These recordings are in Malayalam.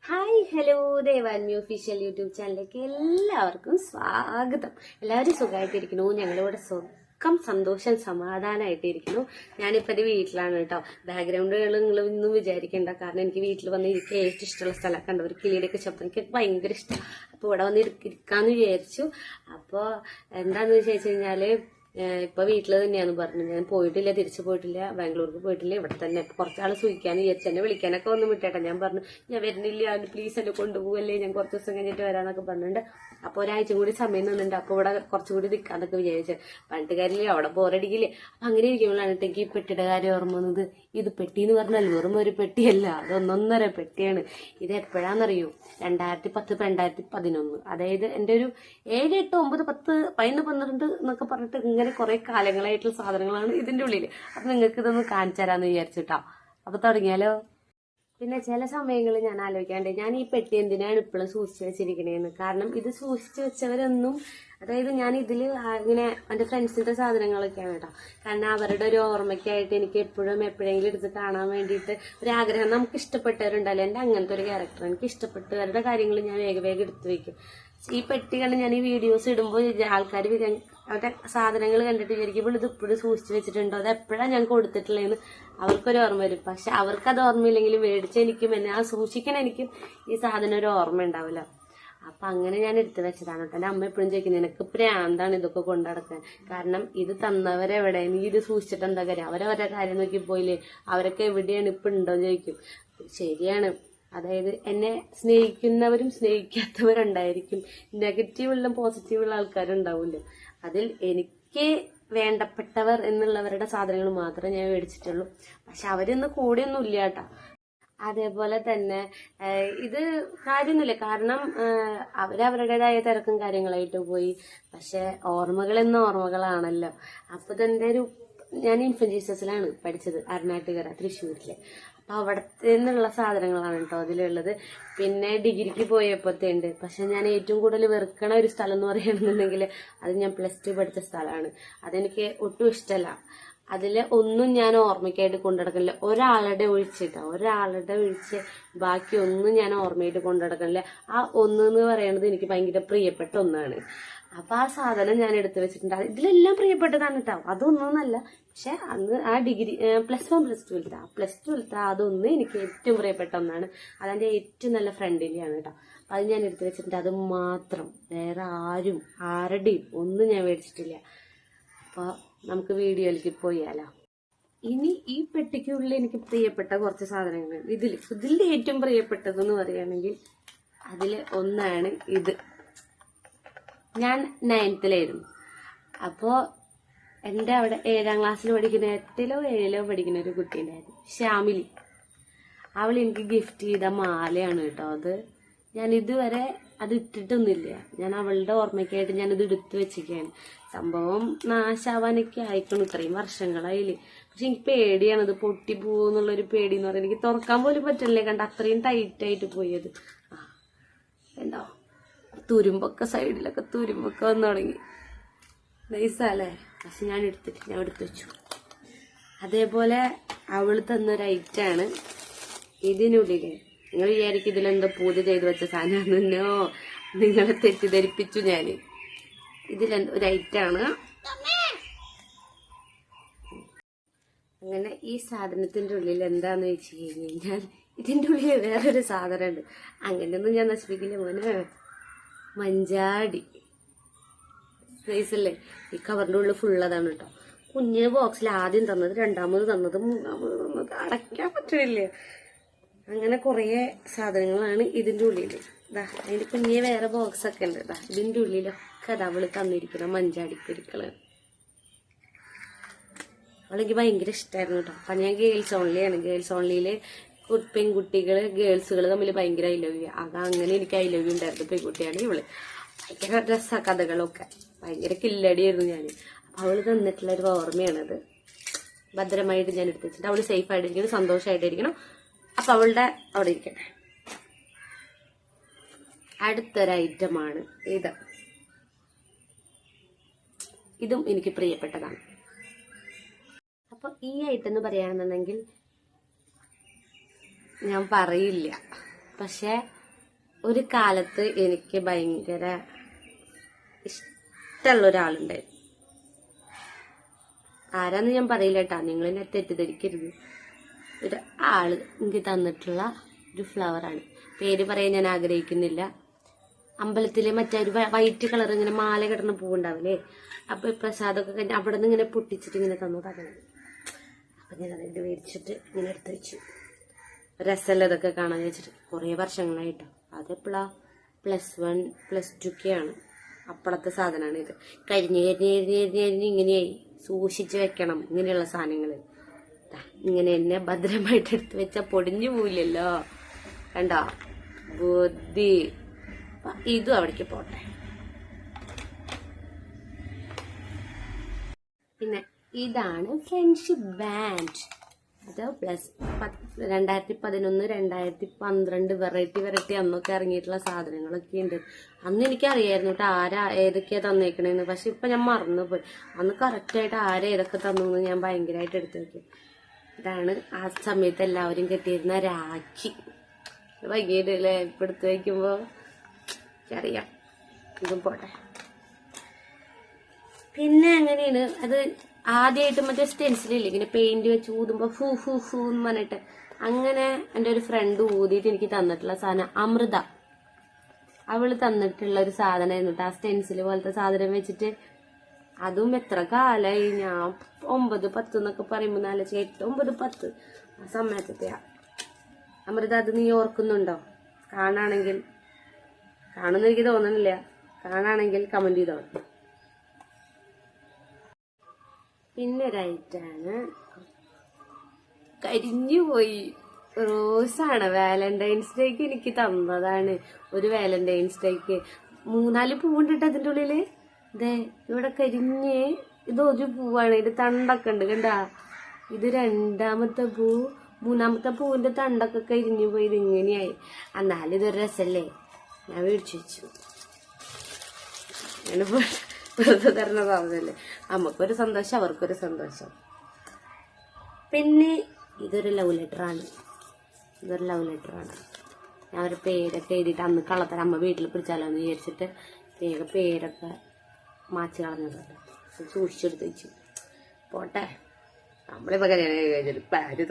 ഹായ് ഹലോ ദേവാൻമി ഒഫീഷ്യൽ യൂട്യൂബ് ചാനലിലേക്ക് എല്ലാവർക്കും സ്വാഗതം. എല്ലാവരും സുഖമായിട്ടിരിക്കുന്നു. ഞങ്ങളിവിടെ സുഖം സന്തോഷം സമാധാനമായിട്ടിരിക്കുന്നു. ഞാനിപ്പോൾ എൻ്റെ വീട്ടിലാണ് കേട്ടോ. ബാക്ക്ഗ്രൗണ്ടുകൾ നിങ്ങൾ ഒന്നും വിചാരിക്കേണ്ട, കാരണം എനിക്ക് വീട്ടിൽ വന്ന് ഇരിക്കാൻ ഏറ്റവും ഇഷ്ടമുള്ള സ്ഥലം കണ്ടു. ഒരു കിളിയുടെയൊക്കെ ശബ്ദം എനിക്ക് ഭയങ്കര ഇഷ്ടം. അപ്പോൾ ഇവിടെ വന്ന് ഇരിക്കാമെന്ന് വിചാരിച്ചു. അപ്പോൾ എന്താണെന്ന് വെച്ച് കഴിഞ്ഞാൽ ഇപ്പൊ വീട്ടിൽ തന്നെയാന്ന് പറഞ്ഞു. ഞാൻ പോയിട്ടില്ല, തിരിച്ചു പോയിട്ടില്ല, ബാംഗ്ലൂർക്ക് പോയിട്ടില്ല, ഇവിടെ തന്നെ. കുറച്ചാൾ സൂഹിക്കാന്ന് വിചാരിച്ചു. എന്നെ വിളിക്കാനൊക്കെ വന്ന് വിട്ടേട്ടാ. ഞാൻ പറഞ്ഞു ഞാൻ വരുന്നില്ല, പ്ലീസ് എന്നെ കൊണ്ടുപോകല്ലേ, ഞാൻ കുറച്ച് ദിവസം കഴിഞ്ഞിട്ട് വരാന്നൊക്കെ പറഞ്ഞിട്ടുണ്ട്. അപ്പൊ ഒരാഴ്ച കൂടി സമയം നിന്നുണ്ട്. അപ്പൊ ഇവിടെ കുറച്ചുകൂടി നിൽക്കാന്നൊക്കെ വിചാരിച്ചു. പണ്ടുകാരില്ലേ, അവിടെ ബോറടിക്കില്ലേ. അപ്പൊ അങ്ങനെ ഇരിക്കുമ്പോഴാണ് എനിക്ക് ഈ പെട്ടിയുടെ കാര്യം ഓർമ്മ വന്നത്. ഇത് പെട്ടി എന്ന് പറഞ്ഞാൽ വെറും ഒരു പെട്ടിയല്ല, അത് ഒന്നൊന്നര പെട്ടിയാണ്. ഇത് എപ്പോഴാന്നറിയോ? 2010, 2011, അതായത് എന്റെ ഒരു 7, 8, 9, 10, 11, 12 എന്നൊക്കെ പറഞ്ഞിട്ട് ഇങ്ങനെ കുറെ കാലങ്ങളായിട്ടുള്ള സാധനങ്ങളാണ് ഇതിന്റെ ഉള്ളിൽ. അപ്പൊ നിങ്ങൾക്ക് ഇതൊന്ന് കാണിച്ചു തരാന്ന് വിചാരിച്ചിട്ടാ. അപ്പൊ തുടങ്ങിയാലോ? പിന്നെ ചില സമയങ്ങളിൽ ഞാൻ ആലോചിക്കാണ്ട് ഞാൻ ഈ പെട്ടി എന്തിനാണ് ഇപ്പോഴും സൂക്ഷിച്ചു വെച്ചിരിക്കണേന്ന്. കാരണം ഇത് സൂക്ഷിച്ചു വെച്ചവരൊന്നും, അതായത് ഞാൻ ഇതിൽ ഇങ്ങനെ എന്റെ ഫ്രണ്ട്സിന്റെ സാധനങ്ങളൊക്കെയാണ് കേട്ടോ. കാരണം അവരുടെ ഒരു ഓർമ്മയ്ക്കായിട്ട് എനിക്ക് എപ്പോഴും എപ്പോഴെങ്കിലും എടുത്ത് കാണാൻ വേണ്ടിയിട്ട് ഒരാഗ്രഹം. നമുക്ക് ഇഷ്ടപ്പെട്ടവരുണ്ടല്ലോ, എന്റെ അങ്ങനത്തെ ഒരു ക്യാരക്ടർ. എനിക്ക് ഇഷ്ടപ്പെട്ടവരുടെ കാര്യങ്ങൾ ഞാൻ വേഗം വേഗം എടുത്തു വെക്കും. ഈ പെട്ടി കണ്ട് ഞാൻ ഈ വീഡിയോസ് ഇടുമ്പോൾ ആൾക്കാർ അവരുടെ സാധനങ്ങൾ കണ്ടിട്ട് വിചാരിക്കുമ്പോൾ ഇത് ഇപ്പോഴും സൂക്ഷിച്ചു വെച്ചിട്ടുണ്ടോ, അത് എപ്പോഴാണ് ഞാൻ കൊടുത്തിട്ടുള്ളതെന്ന് അവർക്കൊരു ഓർമ്മ വരും. പക്ഷെ അവർക്കത് ഓർമ്മയില്ലെങ്കിലും മേടിച്ചെനിക്കും എന്നെ ആ സൂക്ഷിക്കാൻ എനിക്കും ഈ സാധനം ഒരു ഓർമ്മ ഉണ്ടാവില്ല. അപ്പൊ അങ്ങനെ ഞാൻ എടുത്തു വെച്ചതാണ് കേട്ടോ. എന്റെ അമ്മ എപ്പോഴും ചോദിക്കും നിനക്ക് പ്രാന്താണ് ഇതൊക്കെ കൊണ്ടുനടക്കാൻ, കാരണം ഇത് തന്നവരെവിടെ, നീ ഇത് സൂക്ഷിച്ചിട്ട് എന്താ കാര്യം, അവരവരുടെ കാര്യം നോക്കി പോയില്ലേ, അവരൊക്കെ എവിടെയാണ് ഇപ്പൊ ഉണ്ടോന്ന് ചോദിക്കും. ശരിയാണ്. അതായത് എന്നെ സ്നേഹിക്കുന്നവരും സ്നേഹിക്കാത്തവരുണ്ടായിരിക്കും, നെഗറ്റീവുള്ള പോസിറ്റീവുള്ള ആൾക്കാരുണ്ടാവുമല്ലോ. അതിൽ എനിക്ക് വേണ്ടപ്പെട്ടവർ എന്നുള്ളവരുടെ സാധനങ്ങൾ മാത്രമേ ഞാൻ മേടിച്ചിട്ടുള്ളൂ. പക്ഷെ അവരൊന്ന് കൂടെയൊന്നും ഇല്ല കേട്ടാ. അതേപോലെ തന്നെ ഇത് കാര്യമൊന്നുമില്ല, കാരണം അവരവരുടേതായ തിരക്കും കാര്യങ്ങളായിട്ട് പോയി. പക്ഷെ ഓർമ്മകൾ എന്ന ഓർമ്മകളാണല്ലോ. അപ്പൊ തന്നെ ഞാൻ ഇൻഫന്റ് ജീസസിലാണ് പഠിച്ചത്, അരുണാട്ടുകര, തൃശ്ശൂരിലെ. അപ്പൊ അവിടത്തെ നിന്നുള്ള സാധനങ്ങളാണ് കേട്ടോ അതിലുള്ളത്. പിന്നെ ഡിഗ്രിക്ക് പോയപ്പോഴത്തേണ്ട്. പക്ഷെ ഞാൻ ഏറ്റവും കൂടുതൽ വെറുക്കണ ഒരു സ്ഥലം എന്ന് പറയുകയാണെന്നുണ്ടെങ്കിൽ അത് ഞാൻ +2 പഠിച്ച സ്ഥലമാണ്. അതെനിക്ക് ഒട്ടും ഇഷ്ടമല്ല. അതില് ഒന്നും ഞാൻ ഓർമ്മയ്ക്കായിട്ട് കൊണ്ടുനടക്കണില്ല. ഒരാളുടെ ഒഴിച്ച് ബാക്കി ഒന്നും ഞാൻ ഓർമ്മയായിട്ട് കൊണ്ടുനടക്കണില്ല. ആ ഒന്നെന്ന് പറയുന്നത് എനിക്ക് ഭയങ്കര പ്രിയപ്പെട്ട ഒന്നാണ്. അപ്പൊ ആ സാധനം ഞാൻ എടുത്തു വെച്ചിട്ടുണ്ട്. ഇതിലെല്ലാം പ്രിയപ്പെട്ടതാണ് കേട്ടോ, അതൊന്നല്ല. പക്ഷെ അന്ന് ആ ഡിഗ്രി +1, +2 അതൊന്ന് എനിക്ക് ഏറ്റവും പ്രിയപ്പെട്ട ഒന്നാണ്. അതെന്റെ ഏറ്റവും നല്ല ഫ്രണ്ടിനെയാണ് കേട്ടോ. അത് ഞാൻ എടുത്തു വെച്ചിട്ടുണ്ട്. അത് മാത്രം, വേറെ ആരുടെയും ഒന്നും ഞാൻ മേടിച്ചിട്ടില്ല. അപ്പൊ നമുക്ക് വീഡിയോയിലേക്ക് പോയാലോ. ഇനി ഈ പെട്ടിക്കുള്ളിൽ എനിക്ക് പ്രിയപ്പെട്ട കുറച്ച് സാധനങ്ങളുണ്ട്. ഇതിന്റെ ഏറ്റവും പ്രിയപ്പെട്ടതെന്ന് പറയുകയാണെങ്കിൽ അതിൽ ഒന്നാണ് ഇത്. ഞാൻ 9th അപ്പോ എന്റെ അവിടെ 7ാം ക്ലാസ്സിൽ പഠിക്കുന്ന 8ലോ 7ലോ പഠിക്കുന്ന ഒരു കുട്ടി ഉണ്ടായിരുന്നു, ശ്യാമിലി. അവൾ എനിക്ക് ഗിഫ്റ്റ് ചെയ്ത മാലയാണ് കേട്ടോ അത്. ഞാൻ ഇതുവരെ അത് ഇട്ടിട്ടൊന്നുമില്ല. ഞാൻ അവളുടെ ഓർമ്മയ്ക്കായിട്ട് ഞാനിത് എടുത്തു വെച്ചിരിക്കുകയാണ്. സംഭവം നാശാവാനൊക്കെ ആയിക്കണം, ഇത്രയും വർഷങ്ങളായില്ലേ. പക്ഷെ എനിക്ക് പേടിയാണ്, ഇത് പൊട്ടി പോവെന്നുള്ളൊരു പേടി എന്ന് പറയുന്നത്. എനിക്ക് തുറക്കാൻ പോലും പറ്റില്ലേ, കണ്ട അത്രയും ടൈറ്റായിട്ട് പോയത്. ഉണ്ടോ തുരുമ്പൊക്കെ, സൈഡിലൊക്കെ തുരുമ്പൊക്കെ വന്നു തുടങ്ങി. നൈസല്ലേ? പക്ഷെ ഞാൻ എടുത്തു വെച്ചു. അതേപോലെ അവള് തന്നൊരു ഐറ്റാണ് ഇതിനുള്ളില്. നിങ്ങൾ വിചാരിക്കും ഇതിലെന്തോ പൂജ ചെയ്ത് വെച്ച സാധനമാണെന്നോ, നിങ്ങളെ തെറ്റിദ്ധരിപ്പിച്ചു ഞാന്. ഇതിലെന്തോ ഒരു ഐറ്റാണ്. അങ്ങനെ ഈ സാധനത്തിന്റെ ഉള്ളിൽ എന്താന്ന് വെച്ച് കഴിഞ്ഞാൽ ഇതിന്റെ ഉള്ളിൽ വേറൊരു സാധനമുണ്ട്. അങ്ങനെയൊന്നും ഞാൻ നശിപ്പിക്കില്ല മോനെ. മഞ്ചാടി നൈസല്ലേ? ഈ കവറിന്റെ ഉള്ളിൽ ഫുള്ളതാണ് കേട്ടോ. കുഞ്ഞിന് ബോക്സിൽ ആദ്യം തന്നത്, രണ്ടാമത് തന്നത്, മൂന്നാമത് തന്നത്, അടയ്ക്കാൻ പറ്റില്ലേ. അങ്ങനെ കുറെ സാധനങ്ങളാണ് ഇതിന്റെ ഉള്ളിൽ. അതിന്റെ കുഞ്ഞിന് വേറെ ബോക്സ് ഒക്കെ ഉണ്ട്. ഇതിന്റെ ഉള്ളിലൊക്കെ അവള് തന്നിരിക്കുന്ന മഞ്ചാടിക്കുരുക്കള്. അവളെനിക്ക് ഭയങ്കര ഇഷ്ടമായിരുന്നു കേട്ടോ. അപ്പൊ ഞാൻ ഗേൾസ് ഓൺലിയാണ്. ഗേൾസ് ഓൺലിയില് പെൺകുട്ടികള് ഗേൾസുകൾ തമ്മിൽ ഭയങ്കര ഐലവ്യ. അങ്ങനെ എനിക്ക് ഐലവ്യ ഉണ്ടായിരുന്നു. പെൺകുട്ടിയാണ് ഇവള്. ഭയങ്കര രസ കഥകളൊക്കെ, ഭയങ്കര കില്ലടിയായിരുന്നു ഞാൻ. അപ്പൊ അവള് തന്നിട്ടുള്ള ഒരു ഓർമ്മയാണത്. ഭദ്രമായിട്ട് ഞാൻ എടുത്തു വെച്ചിട്ട് അവള് സേഫ് ആയിട്ടിരിക്കണം, സന്തോഷമായിട്ടിരിക്കണം. അപ്പൊ അവളുടെ അവിടെ ഇരിക്കട്ടെ. അടുത്തൊരു ഐറ്റമാണ് ഇത്. ഇതും എനിക്ക് പ്രിയപ്പെട്ടതാണ്. അപ്പൊ ഈ ഐറ്റം എന്ന് പറയുകയാണെന്നുണ്ടെങ്കിൽ ഞാൻ പറയില്ല, പക്ഷെ ഒരു കാലത്ത് എനിക്ക് ഭയങ്കര ഇഷ്ടമുള്ള ഒരാളുണ്ടായിരുന്നു. ആരാന്ന് ഞാൻ പറയില്ല കേട്ടാ, നിങ്ങൾ എന്നെ തെറ്റിദ്ധരിക്കരുത്. ഒരു ആള് എനിക്ക് തന്നിട്ടുള്ള ഒരു ഫ്ലവറാണ്. പേര് പറയാൻ ഞാൻ ആഗ്രഹിക്കുന്നില്ല. അമ്പലത്തിലെ മറ്റേ ഒരു വൈറ്റ് കളർ ഇങ്ങനെ മാല കിടന്ന പൂവുണ്ടാവില്ലേ, അപ്പൊ പ്രസാദമൊക്കെ കഴിഞ്ഞ് അവിടെ നിന്ന് ഇങ്ങനെ പൊട്ടിച്ചിട്ട് ഇങ്ങനെ തന്നതാണ്. അപ്പൊ ഞാൻ അതിട്ട് മേടിച്ചിട്ട് ഇങ്ങനെ എടുത്ത് വെച്ചു. രസമല്ല ഇതൊക്കെ കാണാൻ വെച്ചിട്ട്. കുറേ വർഷങ്ങളായിട്ടോ. അതെപ്പോഴാ +1 +2 ഒക്കെയാണ്. അപ്പളത്തെ സാധനമാണ് ഇത്. കരിഞ്ഞ് ഇങ്ങനെയായി. സൂക്ഷിച്ചു വെക്കണം ഇങ്ങനെയുള്ള സാധനങ്ങൾ. ഇങ്ങനെ എന്നെ ഭദ്രമായിട്ട് എടുത്ത് വെച്ചാൽ പൊടിഞ്ഞു പോവില്ലല്ലോ. കണ്ടോ ബുദ്ധി. ഇതും അവിടേക്ക് പോട്ടെ. പിന്നെ ഇതാണ് ഫ്രണ്ട്ഷിപ്പ് ബാൻഡ്. അത് 2011 2012 വെറൈറ്റി അന്നൊക്കെ ഇറങ്ങിയിട്ടുള്ള സാധനങ്ങളൊക്കെ ഉണ്ട്. അന്ന് എനിക്കറിയായിരുന്നു കേട്ടോ ആരാ ഏതൊക്കെയാ തന്നേക്കണേന്ന്. പക്ഷെ ഇപ്പൊ ഞാൻ മറന്നുപോയി. അന്ന് കറക്റ്റായിട്ട് ആരാ ഏതൊക്കെ തന്നു എന്ന് ഞാൻ ഭയങ്കരമായിട്ട് എടുത്തു വെക്കും. ഇതാണ് ആ സമയത്ത് എല്ലാവരും കെട്ടിയിരുന്ന രാഖി. ഭംഗിയില്ലേ ഇപ്പൊ എടുത്തു വയ്ക്കുമ്പോ. എനിക്കറിയാം. ഇതും പോട്ടെ. പിന്നെ അങ്ങനെയാണ് അത് ആദ്യമായിട്ട് മറ്റേ സ്റ്റെൻസിലില്ലേ ഇങ്ങനെ പെയിന്റ് വെച്ച് ഊതുമ്പോ ഫൂ ഫൂ ഫൂ എന്ന് പറഞ്ഞിട്ട്, അങ്ങനെ എൻ്റെ ഒരു ഫ്രണ്ട് ഊതിയിട്ട് എനിക്ക് തന്നിട്ടുള്ള സാധനം അമൃത. അവള് തന്നിട്ടുള്ള ഒരു സാധനമായിരുന്നു കേട്ടോ. ആ സ്റ്റെൻസിൽ പോലത്തെ സാധനം വെച്ചിട്ട്. അതും എത്ര കാലായി. ഞാൻ 9 10 എന്നൊക്കെ പറയുമ്പോൾ 4 8 9 10 ആ സമയത്തെയാ. അമൃത, അത് നീ ഓർക്കുന്നുണ്ടോ? കാണാണെങ്കിൽ, കാണുന്ന എനിക്ക് തോന്നണില്ല, കാണാണെങ്കിൽ കമന്റ് ചെയ്തോ. പിന്നെ ഒരൈറ്റാണ് കരിഞ്ഞുപോയി. റോസാണ്. വാലന്റൈൻസ് ഡേക്ക് എനിക്ക് തന്നതാണ്. ഒരു വാലന്റൈൻസ് ഡേക്ക് 3-4 പൂവുണ്ടിട്ട് അതിൻ്റെ ഉള്ളില്. ഇതേ ഇവിടെ കരിഞ്ഞ്. ഇത് ഒരു പൂവാണ്. ഇത് തണ്ടൊക്കെ ഉണ്ട് കണ്ടാ. ഇത് 2ാമത്തെ പൂ. 3ാമത്തെ പൂവിന്റെ തണ്ടൊക്കെ കരിഞ്ഞു പോയി. ഇതിങ്ങനെയായി. എന്നാലും ഇതൊരു രസല്ലേ. ഞാൻ മേടിച്ചു വെച്ചു. അങ്ങനെ വെറുതെ തരുന്ന സാധനല്ലേ. നമുക്കൊരു സന്തോഷം, അവർക്കൊരു സന്തോഷം. പിന്നെ ഇതൊരു ലവ് ലെറ്ററാണ്. ഞാൻ ഒരു പേരൊക്കെ എഴുതിയിട്ട് അന്ന് കള്ളത്തരം അമ്മ വീട്ടിൽ പിടിച്ചാലോ എന്ന് വിചാരിച്ചിട്ട് പേരൊക്കെ മാച്ച് കളഞ്ഞത് സൂക്ഷിച്ചെടുത്ത് വെച്ചു. പോട്ടെ. നമ്മളിപ്പോ കല്യാണം കഴിഞ്ഞൊരു പാര്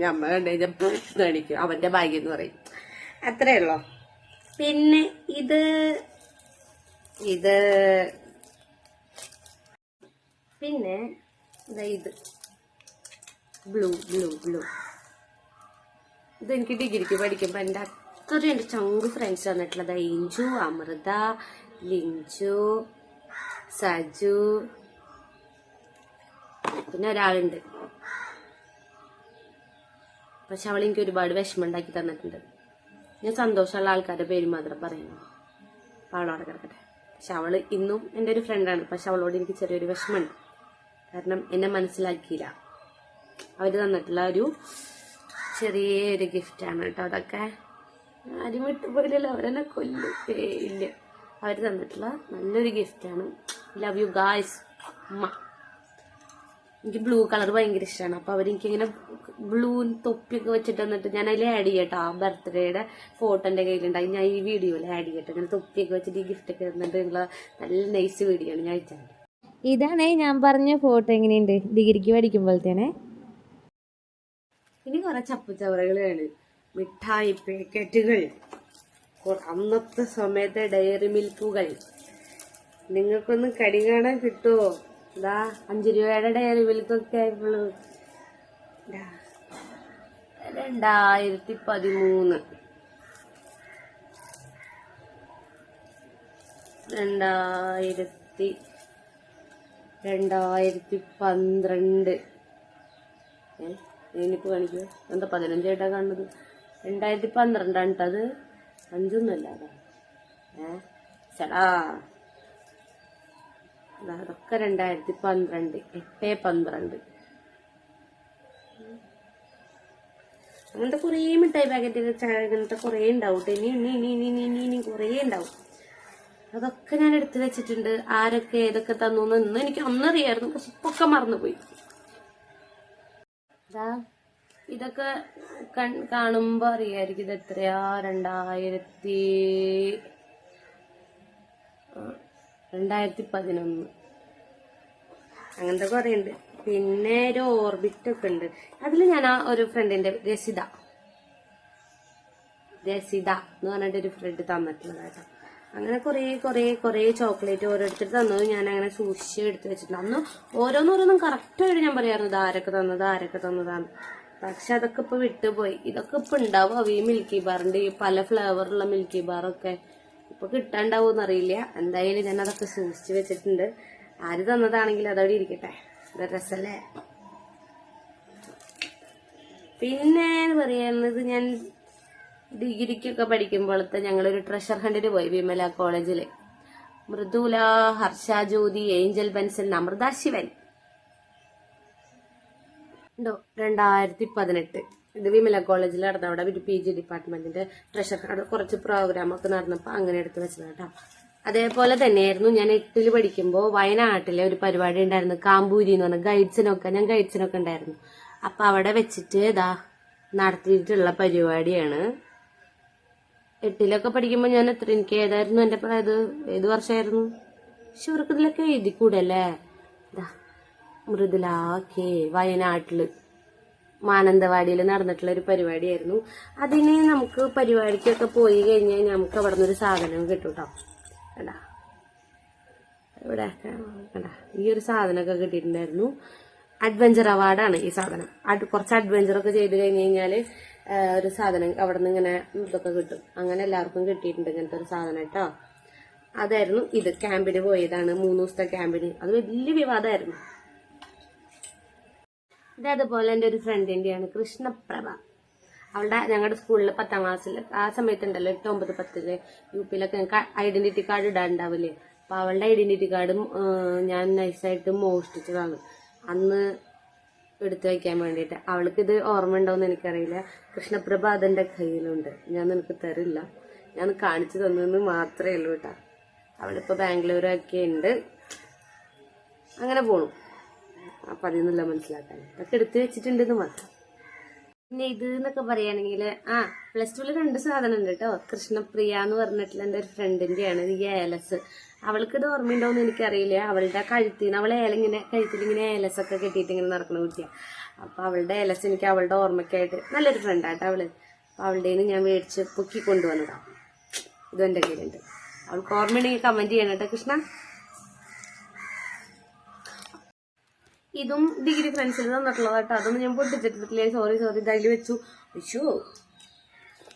ഞാൻ അമ്മ കണ്ടു കഴിഞ്ഞാൽ കാണിക്കും. അവന്റെ ഭാഗ്യം എന്ന് പറയും. അത്രേ ഉള്ളോ. പിന്നെ ഇത് പിന്നെ ഇത് ബ്ലൂ. ഇതെനിക്ക് ഡിഗ്രിക്ക് പഠിക്കുമ്പോ എൻ്റെ അത്രയും എൻ്റെ ചങ്ക് ഫ്രണ്ട്സ് വന്നിട്ടുള്ളത്. ഇഞ്ചു, അമൃത, ലിഞ്ചു, സജു, പിന്നെ ഒരാളുണ്ട്. പക്ഷെ അവൾ എനിക്ക് ഒരുപാട് വിഷമം ഉണ്ടാക്കി തന്നിട്ടുണ്ട്. ഞാൻ സന്തോഷമുള്ള ആൾക്കാരുടെ പേര് മാത്രം പറയുന്നു. അപ്പൊ അവളോടെ കിടക്കട്ടെ. പക്ഷെ അവള് ഇന്നും എൻ്റെ ഒരു ഫ്രണ്ടാണ്. പക്ഷെ അവളോട് എനിക്ക് ചെറിയൊരു വിഷമമുണ്ട്. കാരണം എന്നെ മനസ്സിലാക്കിയില്ല. അവര് തന്നിട്ടുള്ള ഒരു ചെറിയൊരു ഗിഫ്റ്റാണ് കേട്ടോ. അതൊക്കെ ആരും വിട്ടുപോയില്ലല്ലോ. അവരെന്നെ ഇല്ല. അവര് തന്നിട്ടുള്ള നല്ലൊരു ഗിഫ്റ്റാണ്. Love you guys. അമ്മ. എനിക്ക് ബ്ലൂ കളർ ഭയങ്കര ഇഷ്ടമാണ്. അപ്പൊ അവരെനിക്കിങ്ങനെ ബ്ലൂ തൊപ്പിയൊക്കെ വെച്ചിട്ട് തന്നിട്ട് ഞാൻ അതിൽ ആഡ് ചെയ്യട്ടോ. ആ ബർത്ത്ഡേയുടെ ഫോട്ടോ എൻ്റെ കയ്യിലുണ്ടായി. ഞാൻ ഈ വീഡിയോയിൽ ആഡ് ചെയ്യട്ടെ. ഇങ്ങനെ തൊപ്പിയൊക്കെ വെച്ചിട്ട് ഈ ഗിഫ്റ്റൊക്കെ തന്നിട്ടുള്ള നല്ല നൈസ് വീഡിയോ ആണ് ഞാൻ അയച്ചത്. ഇതാണേ ഞാൻ പറഞ്ഞ ഫോട്ടോ. എങ്ങനെയുണ്ട് ഡിഗ്രിക്ക് പഠിക്കുമ്പോഴത്തേനെ. ഇനി കുറെ ചപ്പുചവറുകളാണ്. മിഠായി പാക്കറ്റുകൾ, അന്നത്തെ സമയത്തെ ഡയറി മിൽക്കുകൾ. നിങ്ങൾക്കൊന്ന് കടി കാണാൻ കിട്ടുമോ? ഇതാ 5 രൂപയുടെ ഡയറി മിൽക്കൊക്കെ ആയപ്പോഴും 2013 2012 ഞാനിപ്പോ കാണിക്കുക. എന്താ 15 ആയിട്ടാ കാണുന്നത്? 2012 അത് 5ഒന്നുമല്ല. ചേടാ അതൊക്കെ 2012 8/12. അങ്ങനത്തെ കുറേ മിഠായി പാക്കറ്റ് അങ്ങനത്തെ കുറേ ഉണ്ടാവും. ഇനി കുറേ ഉണ്ടാവും. അതൊക്കെ ഞാൻ എടുത്തു വെച്ചിട്ടുണ്ട്. ആരൊക്കെ ഏതൊക്കെ തന്നു എന്ന് എനിക്ക് അന്നറിയായിരുന്നു. പക്ഷെ ഇപ്പൊക്കെ മറന്നുപോയി. ഇതൊക്കെ കാണുമ്പോ അറിയായിരിക്കും ഇത് എത്രയാ 2011 അങ്ങനത്തെ കുറെ ഉണ്ട്. പിന്നെ ഒരു ഓർബിറ്റ് ഒക്കെ ഉണ്ട്. അതിൽ ഞാൻ ആ ഒരു ഫ്രണ്ടിന്റെ രസിത എന്ന് പറഞ്ഞിട്ട് ഒരു ഫ്രണ്ട് തന്നിട്ടുള്ളത് കേട്ടോ. അങ്ങനെ കുറേ ചോക്ലേറ്റ് ഓരോരുത്തർ തന്നത് ഞാൻ അങ്ങനെ സൂക്ഷിച്ച് എടുത്ത് വെച്ചിട്ടുണ്ട്. അന്ന് ഓരോന്നോരോന്നും കറക്റ്റായിട്ട് ഞാൻ പറയാറുണ്ട് ആരൊക്കെ തന്നതാണ്. പക്ഷെ അതൊക്കെ ഇപ്പൊ വിട്ടുപോയി. ഇതൊക്കെ ഇപ്പൊ ഉണ്ടാവും. ഈ മിൽക്കി ബാറിന്റെ ഈ പല ഫ്ലേവറുള്ള മിൽക്കി ബാറൊക്കെ ഇപ്പൊ കിട്ടാണ്ടാവും അറിയില്ല. എന്തായാലും ഞാൻ അതൊക്കെ സൂക്ഷിച്ച് വെച്ചിട്ടുണ്ട്. ആര് തന്നതാണെങ്കിലും അതവിടെ ഇരിക്കട്ടെ. ഇത് രസല്ലേ. പിന്നെ പറയുന്നത് ഞാൻ ഡിഗ്രിക്കൊക്കെ പഠിക്കുമ്പോഴത്തെ ഞങ്ങളൊരു ട്രഷർ ഹണ്ടിന് പോയി വിമല കോളേജില്. മൃദുല, ഹർഷ ജ്യോതി, ഏഞ്ചൽ ബെൻസൺ, അമൃത ശിവൻ ഉണ്ടോ. 2018 ഇത് വിമല കോളേജിൽ നടന്ന അവിടെ ഒരു PG ഡിപ്പാർട്ട്മെന്റിന്റെ ട്രഷർ അവിടെ കുറച്ച് പ്രോഗ്രാമൊക്കെ നടന്നപ്പോ അങ്ങനെ എടുത്ത് വെച്ചത് കേട്ടോ. അതേപോലെ തന്നെയായിരുന്നു ഞാൻ 8ൽ പഠിക്കുമ്പോൾ വയനാട്ടിലെ ഒരു പരിപാടി ഉണ്ടായിരുന്നു. കാമ്പൂരി എന്ന് പറഞ്ഞ ഗൈഡ്സിനൊക്കെ ഉണ്ടായിരുന്നു. അപ്പൊ അവിടെ വെച്ചിട്ട് ഇതാ നടത്തിയിട്ടുള്ള പരിപാടിയാണ്. 8ലൊക്കെ പഠിക്കുമ്പോൾ ഞാൻ എനിക്ക് ഏതായിരുന്നു എന്റെ ഏത് വർഷമായിരുന്നു? പക്ഷെ അവർക്ക് ഇതിലൊക്കെ എഴുതിക്കൂടല്ലേ. ഇതാ മൃദുല കെ വയനാട്ടില് മാനന്തവാടിയിൽ നടന്നിട്ടുള്ള ഒരു പരിപാടിയായിരുന്നു. അതിന് നമുക്ക് പരിപാടിക്കൊക്കെ പോയി കഴിഞ്ഞാൽ നമുക്ക് അവിടെ നിന്നൊരു സാധനം കിട്ടും കേട്ടോ. കണ്ടാ ഇവിടെ കണ്ടാ ഈ ഒരു സാധനമൊക്കെ കിട്ടിയിട്ടുണ്ടായിരുന്നു. അഡ്വഞ്ചർ അവാർഡാണ് ഈ സാധനം. കുറച്ച് അഡ്വഞ്ചറൊക്കെ ചെയ്ത് കഴിഞ്ഞ് കഴിഞ്ഞാല് ഒരു സാധനം അവിടെ നിന്ന് ഇങ്ങനെ ഇതൊക്കെ കിട്ടും. അങ്ങനെ എല്ലാവർക്കും കിട്ടിയിട്ടുണ്ട് ഇങ്ങനത്തെ ഒരു സാധനം കേട്ടോ. അതായിരുന്നു ഇത്. ക്യാമ്പിന് പോയതാണ്, 3 ദിവസത്തെ ക്യാമ്പിന്. അത് വലിയ വിവാദമായിരുന്നു. ഇത് അതുപോലെ എൻ്റെ ഒരു ഫ്രണ്ടിന്റെയാണ്, കൃഷ്ണപ്രഭ. അവളുടെ ഞങ്ങളുടെ സ്കൂളിൽ 10ാം ക്ലാസ്സിൽ ആ സമയത്തുണ്ടല്ലോ 8, 9, 10 UP-ലൊക്കെ ഞങ്ങൾക്ക് ഐഡന്റിറ്റി കാർഡ് ഇടാണ്ടാവില്ലേ. അപ്പൊ അവളുടെ ഐഡന്റിറ്റി കാർഡും ഞാൻ നൈസായിട്ട് മോഷ്ടിച്ചതാണ് അന്ന് എടുത്തു വയ്ക്കാൻ വേണ്ടിയിട്ട്. അവൾക്കിത് ഓർമ്മ ഉണ്ടോന്ന് എനിക്കറിയില്ല. കൃഷ്ണപ്രഭ അതെന്റെ കയ്യിലുണ്ട്. ഞാൻ നിനക്ക് തരില്ല, ഞാൻ കാണിച്ചു തന്നെന്ന് മാത്രമേ ഉള്ളൂ കേട്ടാ. അവളിപ്പോ ബാംഗ്ലൂരൊക്കെ ഉണ്ട്. അങ്ങനെ പോണു. അപ്പൊ അതിൽ നിന്നല്ല മനസ്സിലാക്കാൻ ഇതൊക്കെ എടുത്തു വെച്ചിട്ടുണ്ടെന്ന് മാത്രം. പിന്നെ ഇത് എന്നൊക്കെ പറയുകയാണെങ്കിൽ +2 2 സാധനം ഉണ്ട് കേട്ടോ. കൃഷ്ണപ്രിയ എന്ന് പറഞ്ഞിട്ടുള്ള എൻ്റെ ഒരു ഫ്രണ്ടിന്റെയാണ് ഈ ഏലസ്. അവൾക്ക് ഇത് ഓർമ്മയുണ്ടോന്ന് എനിക്കറിയില്ല. അവളുടെ കഴുത്തിന് അവളെ കഴുത്തിലിങ്ങനെ ഏലസ് ഒക്കെ കെട്ടിയിട്ട് ഇങ്ങനെ നടക്കുന്ന കുട്ടിയാ. അപ്പൊ അവളുടെ ഏലസ് എനിക്ക് അവളുടെ ഓർമ്മയ്ക്കായിട്ട് നല്ലൊരു ഫ്രണ്ടാട്ടോ അവള്. അപ്പൊ അവളുടെ ഞാൻ മേടിച്ച് പൊക്കി കൊണ്ടുവന്നതാ. ഇതും എന്റെ കയ്യിലുണ്ട്. അവൾക്ക് ഓർമ്മയുണ്ടെങ്കിൽ കമന്റ് ചെയ്യണം കേട്ടോ കൃഷ്ണ. ഇതും ഡിഗ്രി ഫ്രണ്ട്സിൽ തന്നിട്ടുള്ളത് കേട്ടോ. അതൊന്നും ഞാൻ പൊട്ടിച്ചിട്ടില്ല. സോറി ഇതായി വെച്ചു.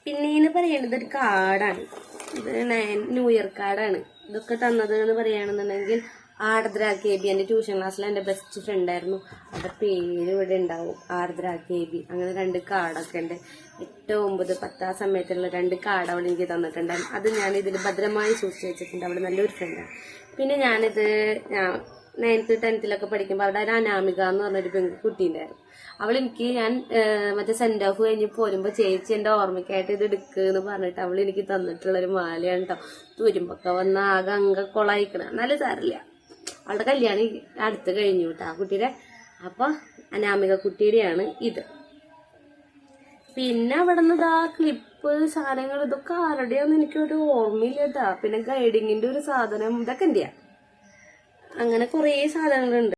പിന്നെ പറയേണ്ടത് ഒരു കാർഡാണ്. ഇത് ന്യൂ ഇയർ കാർഡാണ്. ഇതൊക്കെ തന്നത് എന്ന് പറയുകയാണെന്നുണ്ടെങ്കിൽ ആർദ്ര KB എന്റെ ട്യൂഷൻ ക്ലാസ്സിൽ എന്റെ ബെസ്റ്റ് ഫ്രണ്ട് ആയിരുന്നു. അവരുടെ പേര് ഇവിടെ ഉണ്ടാവും, ആർദ്ര KB. അങ്ങനെ 2 കാർഡൊക്കെ ഉണ്ട്. 8, 9, 10 ആ സമയത്തുള്ള 2 കാർഡ് അവൾ എനിക്ക് തന്നിട്ടുണ്ടായിരുന്നു. അത് ഞാൻ ഇതിൽ ഭദ്രമായി സൂക്ഷിച്ചു വെച്ചിട്ടുണ്ട്. അവള് നല്ലൊരു ഫ്രണ്ടാണ്. പിന്നെ ഞാനിത് 9th 10th പഠിക്കുമ്പോൾ അവിടെ ഒരു അനാമിക എന്ന് പറഞ്ഞൊരു പെൺകുട്ടി ഉണ്ടായിരുന്നു. അവളെനിക്ക് ഞാൻ മറ്റേ സെന്റ് ഓഫ് കഴിഞ്ഞ് പോരുമ്പോ ചേച്ചി എന്റെ ഓർമ്മയ്ക്കായിട്ട് ഇത് എടുക്കുന്ന് പറഞ്ഞിട്ട് അവൾ എനിക്ക് തന്നിട്ടുള്ളൊരു മാലയാണ് കേട്ടോ. തുരുമ്പൊക്കെ വന്ന ആകെ കൊളായിക്കണം. നല്ല സാരില്ല. അവളുടെ കല്യാണം അടുത്ത് കഴിഞ്ഞു കേട്ടോ ആ കുട്ടിയുടെ. അപ്പൊ അനാമിക കുട്ടിയുടെയാണ് ഇത്. പിന്നെ അവിടെ നിന്ന് ക്ലിപ്പ് സാധനങ്ങൾ ഇതൊക്കെ ആരുടെയാന്ന് എനിക്കൊരു ഓർമ്മയില്ല കേട്ടാ. പിന്നെ ഗൈഡിങ്ങിന്റെ ഒരു സാധനം ഇതൊക്കെ എന്റെയാ. അങ്ങനെ കുറേ സാധനങ്ങളുണ്ട്.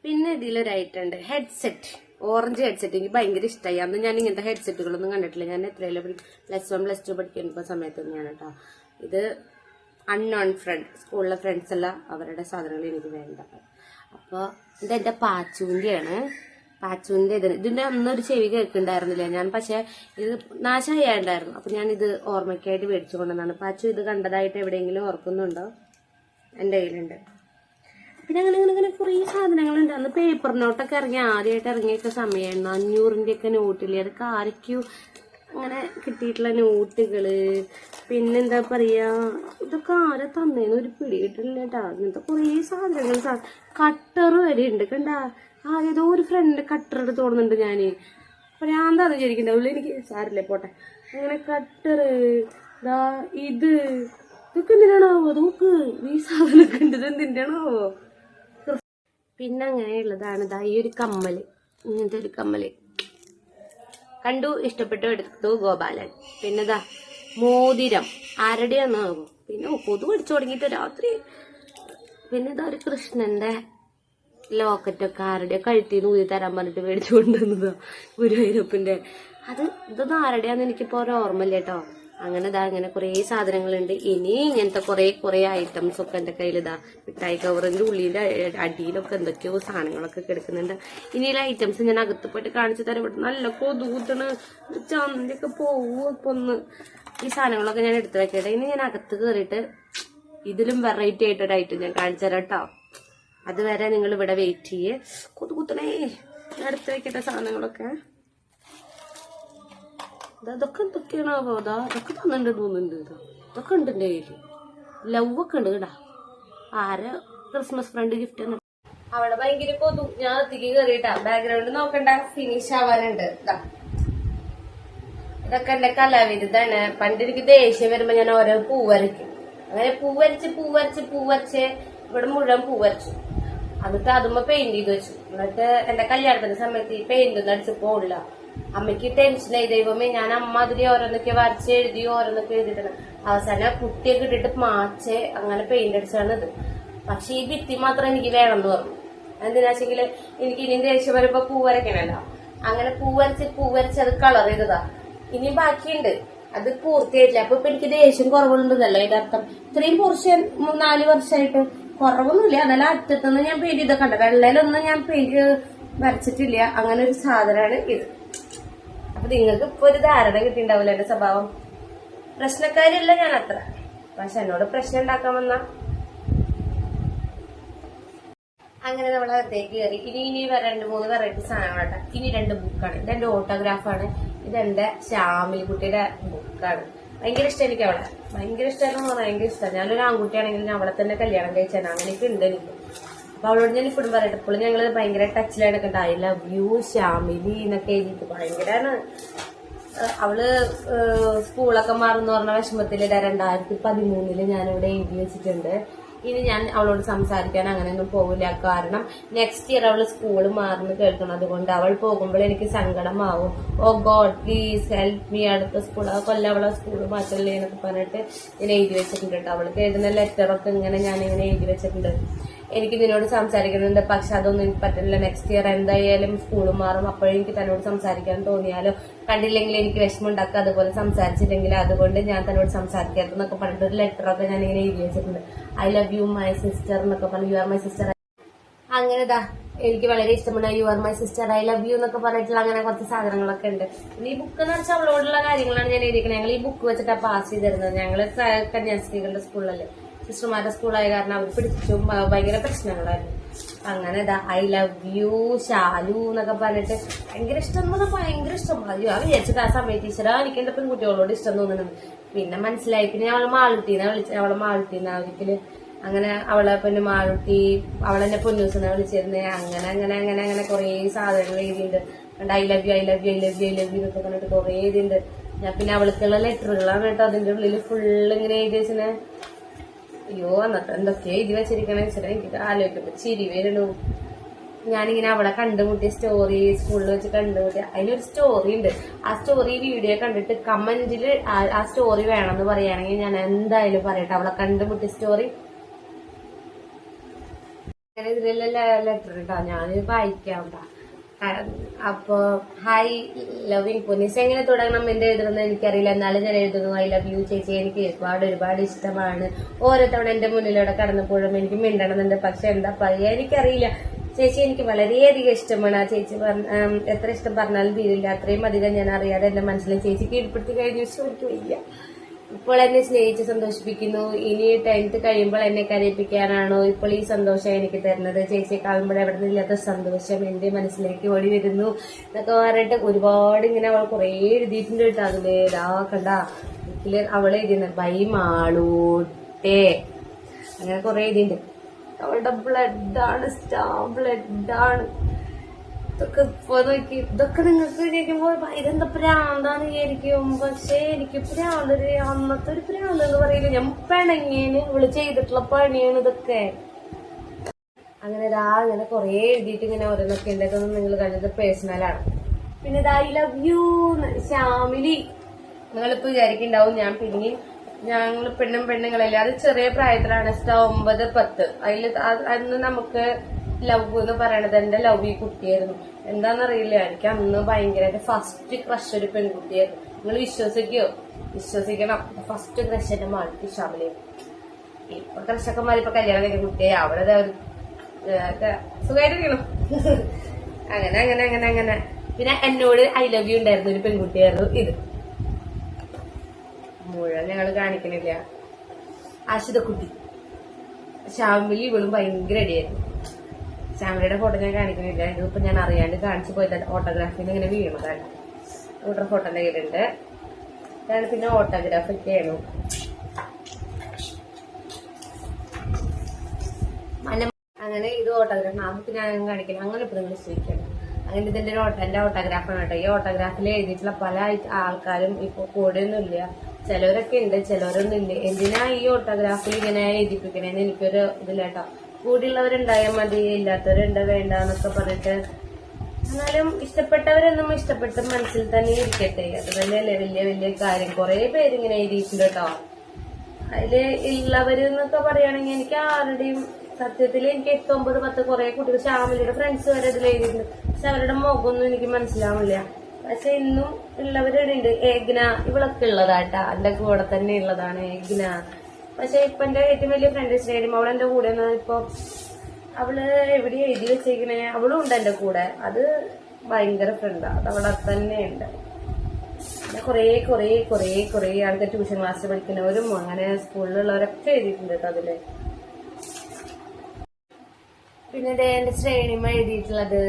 പിന്നെ ഇതിലൊരു ഐറ്റം ഉണ്ട്, ഹെഡ്സെറ്റ്. ഓറഞ്ച് ഹെഡ്സെറ്റ് എനിക്ക് ഭയങ്കര ഇഷ്ടമായി. അന്ന് ഞാൻ ഇങ്ങനത്തെ ഹെഡ്സെറ്റുകളൊന്നും കണ്ടിട്ടില്ല. ഞാൻ എത്രയല്ലോ +1 +2 പഠിക്കുന്ന സമയത്ത് ഞാൻ കേട്ടോ. ഇത് അൺനോൺ ഫ്രണ്ട്, സ്കൂളിലെ ഫ്രണ്ട്സ് അല്ല, അവരുടെ സാധനങ്ങൾ എനിക്ക് വേണ്ട. അപ്പൊ ഇതെന്റെ പാച്ചുവിന്റെയാണ്. പാച്ചുവിന്റെ ഇതിന്റെ അന്നൊരു ചെവി കേൾക്കുന്നുണ്ടായിരുന്നില്ല ഞാൻ. പക്ഷെ ഇത് നാശമായിട്ടുണ്ടായിരുന്നു. അപ്പൊ ഞാൻ ഇത് ഓർമ്മയ്ക്കായിട്ട് മേടിച്ചു കൊണ്ടുവന്നാണ്. പാച്ചു ഇത് കണ്ടതായിട്ട് എവിടെയെങ്കിലും ഓർക്കുന്നുണ്ടോ? എന്റെ കയ്യിലുണ്ട്. പിന്നെ അങ്ങനെ കുറേ സാധനങ്ങളുണ്ട്. അന്ന് പേപ്പർ നോട്ടൊക്കെ ആദ്യമായിട്ട് ഇറങ്ങിയൊക്കെ സമയമായിരുന്നു. 500ന്റെ ഒക്കെ നോട്ടില്ലേ, അതൊക്കെ ആരൊക്കെയോ അങ്ങനെ കിട്ടിയിട്ടുള്ള നോട്ടുകള്. പിന്നെന്താ പറയാ, ഇതൊക്കെ ആരെ തന്നേന്ന് ഒരു പിടി കിട്ടില്ല കേട്ടാ. ഇങ്ങനത്തെ കുറേ സാധനങ്ങൾ, കട്ടർ വരെ ഉണ്ട് കണ്ടാ. ഏതോ ഒരു ഫ്രണ്ട് കട്ടർ എടുത്ത് തോന്നുന്നുണ്ട് ഞാന്. ഭ്രാന്താന്ന് വിചാരിക്കണ്ടാവുള്ളൂ. എനിക്ക് സാരില്ലേ പോട്ടെ. അങ്ങനെ കട്ടർ ഇതൊക്കെ എന്തിനാണാവോ? നോക്ക്, ഈ സാധനമൊക്കെ ഉണ്ട്. ഇത് എന്തിൻ്റെയാണാവോ? പിന്നെ അങ്ങനെയുള്ളതാണ് ഈ ഒരു കമ്മല്. ഇങ്ങനത്തെ ഒരു കമ്മല് കണ്ടു, ഇഷ്ടപ്പെട്ടു, എടുത്തു. ഗോപാലൻ. പിന്നെതാ മോതിരം ആരുടെയാന്ന് ആകും. പിന്നെ കൊതു കടിച്ചു തുടങ്ങിയിട്ട് രാത്രി. പിന്നെ ഇതാ ഒരു കൃഷ്ണന്റെ ലോക്കറ്റൊക്കെ ആരുടെ കഴുത്തിന്ന് ഊതി തരാൻ പറഞ്ഞിട്ട് മേടിച്ചു കൊണ്ടുവന്നതാ, ഗുരുവായൂരപ്പന്റെ. ഇതൊന്നും ആരുടെയാന്ന് എനിക്കിപ്പോ ഒരു ഓർമ്മയില്ല കേട്ടോ. അങ്ങനെ ഇതാ അങ്ങനെ കുറെ സാധനങ്ങളുണ്ട്. ഇനി ഇങ്ങനത്തെ കുറെ ഐറ്റംസ് ഒക്കെ എന്റെ കയ്യിൽ. മിഠായി കവറിന്റെ ഉള്ളിന്റെ അടിയിലൊക്കെ എന്തൊക്കെയോ സാധനങ്ങളൊക്കെ കിടക്കുന്നുണ്ട്. ഇനിയുള്ള ഐറ്റംസ് ഞാൻ അകത്ത് പോയിട്ട് കാണിച്ചു തരാം. ഇവിടെ നല്ല കൊതുകൂത്തണ്, ചന്തിയൊക്കെ പോവും. ഇപ്പൊ ഈ സാധനങ്ങളൊക്കെ ഞാൻ എടുത്തു വെക്കട്ടെ. ഇനി ഞാൻ അകത്ത് കയറിയിട്ട് ഇതിലും വെറൈറ്റി ആയിട്ടൊരു ഐറ്റം ഞാൻ കാണിച്ചു തരാം കേട്ടോ. അതുവരെ നിങ്ങൾ ഇവിടെ വെയിറ്റ് ചെയ്യേ. കൊതുകുത്തണേ, ഞാൻ എടുത്തു വെക്കട്ടെ സാധനങ്ങളൊക്കെ. ഇതൊക്കെ എന്തൊക്കെയാണോ അതാ, ഇതൊക്കെ തന്നിട്ടുണ്ട് തോന്നുന്നുണ്ട്. ഇതൊക്കെ ഉണ്ട് എന്റെ കയ്യില്. ലവ് ഒക്കെ ഉണ്ട് കേട്ടാ. ആര് ക്രിസ്മസ് ഫ്രണ്ട് ഗിഫ്റ്റ് തന്നെ. അവിടെ ഭയങ്കര കൊതു. ഞാൻ ഒത്തിക്ക് കയറിയിട്ടാ. ബാക്ക്ഗ്രൗണ്ട് നോക്കണ്ട, ഫിനിഷ് ആവാനുണ്ട്. ഇതൊക്കെ എന്റെ കലാവിരുതാണ്. പണ്ട് എനിക്ക് ദേഷ്യം വരുമ്പോ ഞാൻ ഓരോ പൂ വരയ്ക്കും. അങ്ങനെ പൂ വരച്ച് ഇവിടെ മുഴുവൻ പൂ വരച്ചു. എന്നിട്ട് അതുമ്പോ പെയിന്റ് ചെയ്ത് വെച്ചു. എന്നിട്ട് എന്റെ കല്യാണത്തിന്റെ സമയത്ത് ഈ പെയിന്റ് ഒന്നും അടിച്ചു പോകില്ല. അമ്മയ്ക്ക് ടെൻഷനായി. ദൈവമേ, ഞാൻ അമ്മ അതിൽ ഓരോന്നൊക്കെ വരച്ച് എഴുതി ഓരോന്നൊക്കെ എഴുതിയിട്ടാണ്. അവസാനം കുട്ടിയൊക്കെ ഇട്ടിട്ട് മാച്ച് അങ്ങനെ പെയിന്റ് അടിച്ചാണ് ഇത്. പക്ഷെ ഈ ഭിത്തി മാത്രം എനിക്ക് വേണമെന്ന് പറഞ്ഞു. എന്തിനാച്ചെങ്കില് എനിക്ക് ഇനി ദേഷ്യം വരുമ്പോ പൂ വരയ്ക്കണല്ലോ. അങ്ങനെ പൂ വരച്ച് അത് കളർ ചെയ്തതാ. ഇനി ബാക്കിയുണ്ട്, അത് പൂർത്തിയായിട്ടില്ല. അപ്പൊ എനിക്ക് ദേഷ്യം കുറവുണ്ടെന്നല്ലോ അതിന്റെ അർത്ഥം. ഇത്രയും പോർഷൻ 4 വർഷമായിട്ട് കുറവൊന്നുമില്ല. എന്നാലും അറ്റത്തൊന്നും ഞാൻ പെയിന്റ് ചെയ്തൊക്കെ ഉണ്ട്. വെള്ളയിലൊന്നും ഞാൻ പെയിന്റ് വരച്ചിട്ടില്ല. അങ്ങനെ ഒരു സാധനമാണ് ഇത്. അപ്പൊ നിങ്ങൾക്ക് ഇപ്പൊ ഒരു ധാരണ കിട്ടിണ്ടാവില്ല എന്റെ സ്വഭാവം. പ്രശ്നക്കാരില്ല ഞാൻ അത്ര. പക്ഷെ എന്നോട് പ്രശ്നം ഉണ്ടാക്കാൻ വന്ന അങ്ങനെ നമ്മൾ അകത്തേക്ക് കയറി. ഇനി 2-3 വെറൈറ്റി സാധനങ്ങളാണ്. ഇനി 2 ബുക്കാണ്. ഇതെന്റെ ഓട്ടോഗ്രാഫാണ്. ഇതെന്റെ ശ്യാമിലി കുട്ടിയുടെ ബുക്കാണ്. ഭയങ്കര ഇഷ്ടം എനിക്ക് അവളെ. ഭയങ്കര ഇഷ്ടമായിരുന്നു. ഭയങ്കര ഇഷ്ടമാണ്. ഞാനൊരു ആൺകുട്ടിയാണെങ്കിൽ ഞാൻ അവളെ തന്നെ കല്യാണം കഴിച്ചാണ്. അങ്ങനെയൊക്കെ ഉണ്ട് എനിക്ക്. അപ്പൊ അവളോട് ഞാൻ ഇപ്പോഴും പറയട്ടെ. ഇപ്പോഴും ഞങ്ങൾ ഭയങ്കര ടച്ചിലായിട്ടൊക്കെ ഉണ്ട്. ഐ ലവ് യു ശ്യാമിലി എന്നൊക്കെ എഴുതിയിട്ട് ഭയങ്കരമാണ്. അവള് സ്കൂളൊക്കെ മാറുന്ന പറഞ്ഞ വിഷമത്തില് 2013 ഞാനിവിടെ എഴുതി വെച്ചിട്ടുണ്ട്. ഇനി ഞാൻ അവളോട് സംസാരിക്കാൻ അങ്ങനെയൊന്നും പോകില്ല. കാരണം നെക്സ്റ്റ് ഇയർ അവള് സ്കൂള് മാറുന്നു കേൾക്കണം. അതുകൊണ്ട് അവൾ പോകുമ്പോൾ എനിക്ക് സങ്കടമാവും. ഓ ഗോഡ് പ്ലീസ് ഹെൽപ്പ് മീ, അടുത്ത സ്കൂൾ കൊല്ലം അവളെ സ്കൂള് മാറ്റല്ലേ എന്നൊക്കെ പറഞ്ഞിട്ട് ഞാൻ എഴുതി വെച്ചിട്ടുണ്ട് കേട്ടോ. അവൾക്ക് എഴുതുന്ന ലെറ്ററൊക്കെ ഇങ്ങനെ ഞാനിങ്ങനെ എഴുതി വെച്ചിട്ടുണ്ട്. എനിക്ക് നിന്നോട് സംസാരിക്കുന്നുണ്ട്, പക്ഷെ അതൊന്നും എനിക്ക് പറ്റില്ല. നെക്സ്റ്റ് ഇയർ എന്തായാലും സ്കൂള് മാറും. അപ്പോഴും എനിക്ക് തന്നോട് സംസാരിക്കാൻ തോന്നിയാലോ, കണ്ടില്ലെങ്കിൽ എനിക്ക് വിഷമം ഉണ്ടാക്കുക, അതുപോലെ സംസാരിച്ചില്ലെങ്കിൽ അതുകൊണ്ട് ഞാൻ തന്നോട് സംസാരിക്കരുതെന്നൊക്കെ പറഞ്ഞിട്ട് ഒരു ലെറ്ററൊക്കെ ഞാൻ ഇങ്ങനെ എഴുതി വെച്ചിട്ടുണ്ട്. I love you my sister എന്നൊക്കെ പറഞ്ഞു. You are my sister. അങ്ങനെതാ എനിക്ക് വളരെ ഇഷ്ടമാണ് you are my sister, I love you എന്നൊക്കെ പറഞ്ഞിട്ടുള്ള അങ്ങനെ കുറച്ച് സാധനങ്ങളൊക്കെ ഉണ്ട്. പിന്നെ ഈ ബുക്ക് എന്ന് വെച്ചാൽ അവളോടുള്ള കാര്യങ്ങളാണ് ഞാൻ എഴുതിയിരിക്കുന്നത്. ഞങ്ങൾ ഈ ബുക്ക് വെച്ചിട്ടാണ് പാസ് ചെയ്തിരുന്നത്. ഞങ്ങള് കന്യാസ്ത്രീകളുടെ സ്കൂളിലല്ലേ, സിസ്റ്റർമാരുടെ സ്കൂളായ കാരണം അവർ പിടിച്ചു ഭയങ്കര പ്രശ്നങ്ങളായിരുന്നു. അങ്ങനെ ഇതാ ഐ ലവ് യു ഷാലു എന്നൊക്കെ പറഞ്ഞിട്ട് ഭയങ്കര ഇഷ്ടം എന്ന് പറഞ്ഞാൽ ഭയങ്കര ഇഷ്ടം. അയ്യോ ഞാൻ വിചാരിച്ചിട്ട് ആ സമയത്ത് ടീച്ചറാ എനിക്ക് എന്റെ പെൺകുട്ടികളോട് ഇഷ്ടം തോന്നുന്നുണ്ട്. പിന്നെ മനസ്സിലായി. പിന്നെ അവളെ മാളുട്ടീന്ന് ഒരിക്കല് അങ്ങനെ അവളെ പിന്നെ മാളുട്ടി അവളെന്നെ പൊന്നൂസിനെ വിളിച്ചിരുന്നേ. അങ്ങനെ കുറെ സാധനങ്ങൾ എഴുതിയിട്ടുണ്ട്. ഐ ലവ് യു എന്നൊക്കെ പറഞ്ഞിട്ട് കുറെ എഴുതിയിട്ടുണ്ട്. ഞാൻ പിന്നെ അവൾക്കുള്ള ലെറ്ററുകളാണ് കേട്ടോ അതിന്റെ ഉള്ളിൽ ഫുള്ള് ഇങ്ങനെ എഴുതി വെച്ചിനെ. അയ്യോ അന്നത്തെ എന്തൊക്കെയോ എഴുതി വെച്ചിരിക്കണ വെച്ചിട്ട് എനിക്ക് ആലോചിക്കുമ്പോ ചിരി വരണു. ഞാനിങ്ങനെ അവളെ കണ്ടുമുട്ടിയ സ്റ്റോറി സ്കൂളിൽ വെച്ച് കണ്ടുമുട്ടിയ അതിലൊരു സ്റ്റോറി ഉണ്ട്. ആ സ്റ്റോറി വീഡിയോ കണ്ടിട്ട് കമന്റില് ആ സ്റ്റോറി വേണമെന്ന് പറയുകയാണെങ്കിൽ ഞാൻ എന്തായാലും പറയട്ടെ. അവളെ കണ്ടുമുട്ടിയ സ്റ്റോറി ഇതിലുള്ള ലെറ്റർ കേട്ടോ, ഞാൻ വായിക്കാം. അപ്പൊ ഹായ് ലവിങ് പൊന്നീസ് എങ്ങനെ തുടങ്ങണം എന്റെ എഴുതണമെന്ന് എനിക്കറിയില്ല. എന്നാലും ഞാൻ എഴുതുന്നു. ഐ ലവ് യു ചേച്ചി, എനിക്ക് ഒരുപാട് ഇഷ്ടമാണ്. ഓരോ തവണ എന്റെ മുന്നിലൂടെ കടന്നപ്പോഴും എനിക്ക് മിണ്ടണമെന്നുണ്ട്. പക്ഷെ എന്താ പറയാ എനിക്കറിയില്ല. ചേച്ചി എനിക്ക് വളരെയധികം ഇഷ്ടമാണ്. ആ ചേച്ചി എത്ര ഇഷ്ടം പറഞ്ഞാലും തീരില്ല. അത്രയും അധികം ഞാൻ അറിയാതെ എന്റെ മനസ്സിൽ ചേച്ചി കീഴ്പ്പെടുത്തി കഴിഞ്ഞ എനിക്ക് വയ്യ. ഇപ്പോൾ എന്നെ സ്നേഹിച്ച് സന്തോഷിപ്പിക്കുന്നു. ഇനി 10th കഴിയുമ്പോൾ എന്നെ കരയിപ്പിക്കാനാണോ ഇപ്പോൾ ഈ സന്തോഷം എനിക്ക് തരുന്നത്? ചേച്ചിയെ കാണുമ്പോൾ എവിടെ നിന്നില്ലാത്ത സന്തോഷം എന്റെ മനസ്സിലേക്ക് ഓടി വരുന്നു എന്നൊക്കെ പറഞ്ഞിട്ട് ഒരുപാട് ഇങ്ങനെ അവൾ കുറെ എഴുതിയിട്ടുണ്ട് കേട്ടോ. അതില് കണ്ട ഇതില് അവൾ എഴുതിയത് ബൈ മാളൂട്ടേ അങ്ങനെ കുറെ എഴുതിയിട്ടുണ്ട്. അവളുടെ ബ്ലഡാണ്, സ്റ്റാർ ബ്ലഡാണ്. ഇതൊക്കെ ഇപ്പൊ നോക്കി ഇതൊക്കെ നിങ്ങൾക്ക് കേൾക്കുമ്പോ ഇതെന്താ പ്രാന്താന്ന് വിചാരിക്കും. പക്ഷെ എനിക്ക് പ്രാന്തൊരു അന്നത്തെ ഒരു പ്രാന്ത് എന്ന് പറയില്ല. ഞാൻ പിണങ്ങിന് ഇവള് ചെയ്തിട്ടുള്ള പണിയാണ് ഇതൊക്കെ. അങ്ങനെ അങ്ങനെ കുറെ എഴുതിയിട്ട് ഇങ്ങനെ ഓരോന്നൊക്കെ ഉണ്ട്. ഇതൊന്നും നിങ്ങൾ കണ്ടത് പേഴ്സണലാണ്. പിന്നെ ഐ ലവ് യു ശ്യാമിലി. നിങ്ങളിപ്പോ വിചാരിക്കുന്നുണ്ടാവും ഞാൻ പിന്നെ ഞങ്ങൾ പെണ്ണുങ്ങളല്ലേ, അത് ചെറിയ പ്രായത്തിലാണ് 9, 10. അന്ന് നമുക്ക് ലവ് എന്ന് പറയണത് എന്റെ ലവ് ഈ കുട്ടിയായിരുന്നു. എന്താണെന്നറിയില്ല, എനിക്ക് അന്ന് ഭയങ്കരമായിട്ട് ഫസ്റ്റ് ക്രഷ് ഒരു പെൺകുട്ടിയായിരുന്നു. നിങ്ങൾ വിശ്വസിക്കണം, ഫസ്റ്റ് ക്രഷ് എന്റെ മാറ്റി ഷാമിലി. ഇപ്പൊ ക്രഷൊക്കെ മാറി ഇപ്പൊ കല്യാണം കഴിഞ്ഞ കുട്ടിയെ അവിടെ സുഖമായിട്ടിരിക്കണം. അങ്ങനെ പിന്നെ എന്നോട് ഐ ലവ് യു ഉണ്ടായിരുന്നു ഒരു പെൺകുട്ടിയായിരുന്നു. ഇത് മുഴുവൻ ഞങ്ങൾ കാണിക്കണില്ല. ആശുതക്കുട്ടി ശ്യാമിലി ഇവളും ഭയങ്കര അടിയായിരുന്നു. ശ്യാമിലിയുടെ ഫോട്ടോ ഞാൻ കാണിക്കണില്ല, ഇതിപ്പോ ഞാൻ അറിയാണ്ട് കാണിച്ചു പോയത് ഓട്ടോഗ്രാഫിന്ന് ഇങ്ങനെ വീണതാണ്. ഇവിടെ ഫോട്ടോന്റെ കയ്യിലുണ്ട്. അതാണ് പിന്നെ ഓട്ടോഗ്രാഫ് ഒക്കെയാണ്. അങ്ങനെ ഇത് ഓട്ടോഗ്രാഫ് നമുക്ക് ഞാൻ കാണിക്കണം. അങ്ങനെ ഇപ്പൊ നിങ്ങൾ ചോദിക്കണം. അങ്ങനെ ഇതിന്റെ എന്റെ ഓട്ടോഗ്രാഫാണ് കേട്ടോ. ഈ ഓട്ടോഗ്രാഫിൽ എഴുതിയിട്ടുള്ള പല ആൾക്കാരും ഇപ്പൊ കൂടെയൊന്നും ഇല്ല. ചിലവരൊക്കെ ഉണ്ട്, ചിലവരൊന്നും ഇല്ല. എന്തിനാ ഈ ഓട്ടോഗ്രാഫിൽ ഇങ്ങനെ എഴുതിപ്പിക്കണേന്ന് എനിക്കൊരു ഇതില്ല കേട്ടോ. കൂടെയുള്ളവരുണ്ടായാൽ മതി, ഇല്ലാത്തവരുണ്ട് വേണ്ട എന്നൊക്കെ പറഞ്ഞിട്ട്. എന്നാലും ഇഷ്ടപ്പെട്ടവരൊന്നും ഇഷ്ടപ്പെട്ട് മനസ്സിൽ തന്നെ ഇരിക്കട്ടെ, അത് തന്നെയല്ലേ വലിയ വലിയ കാര്യം. കുറെ പേരിങ്ങനെ എഴുതിയിട്ടുണ്ട് കേട്ടോ. അതില് ഉള്ളവരെന്നൊക്കെ പറയുകയാണെങ്കിൽ എനിക്ക് ആരുടെയും സത്യത്തിൽ എനിക്ക് 8, 9, 10 കുറെ കുട്ടികൾ ശ്യാമിലിയുടെ ഫ്രണ്ട്സ് വരെ ഇതിൽ എഴുതിയിട്ടുണ്ട്. പക്ഷെ അവരുടെ മുഖമൊന്നും എനിക്ക് മനസ്സിലാവില്ല. പക്ഷെ ഇന്നും ഉള്ളവരുണ്ട്. ഏഗ്ന ഇവളൊക്കെ ഉള്ളതാട്ടാ, എന്റെ കൂടെ തന്നെ ഉള്ളതാണ് ഏഗ്ന. പക്ഷെ ഇപ്പൊ എന്റെ ഏറ്റവും വലിയ ഫ്രണ്ട് സ്റ്റേഡിയം, അവളെന്റെ കൂടെ ഇപ്പൊ അവള് എവിടെ എഴുതി വെച്ചേക്കണേ, അവളും ഉണ്ട് എന്റെ കൂടെ. അത് ഭയങ്കര ഫ്രണ്ടാ, അതവിടെ തന്നെ ഉണ്ട്. പിന്നെ കുറെ ആൾക്കാർ ട്യൂഷൻ ക്ലാസ്സിൽ പഠിക്കുന്നവരും അങ്ങനെ സ്കൂളിലുള്ളവരൊക്കെ എഴുതിയിട്ടുണ്ട് കേട്ടോ അതില്. പിന്നെ എന്റെ ശ്രേണിമ എഴുതിയിട്ടുള്ളത്.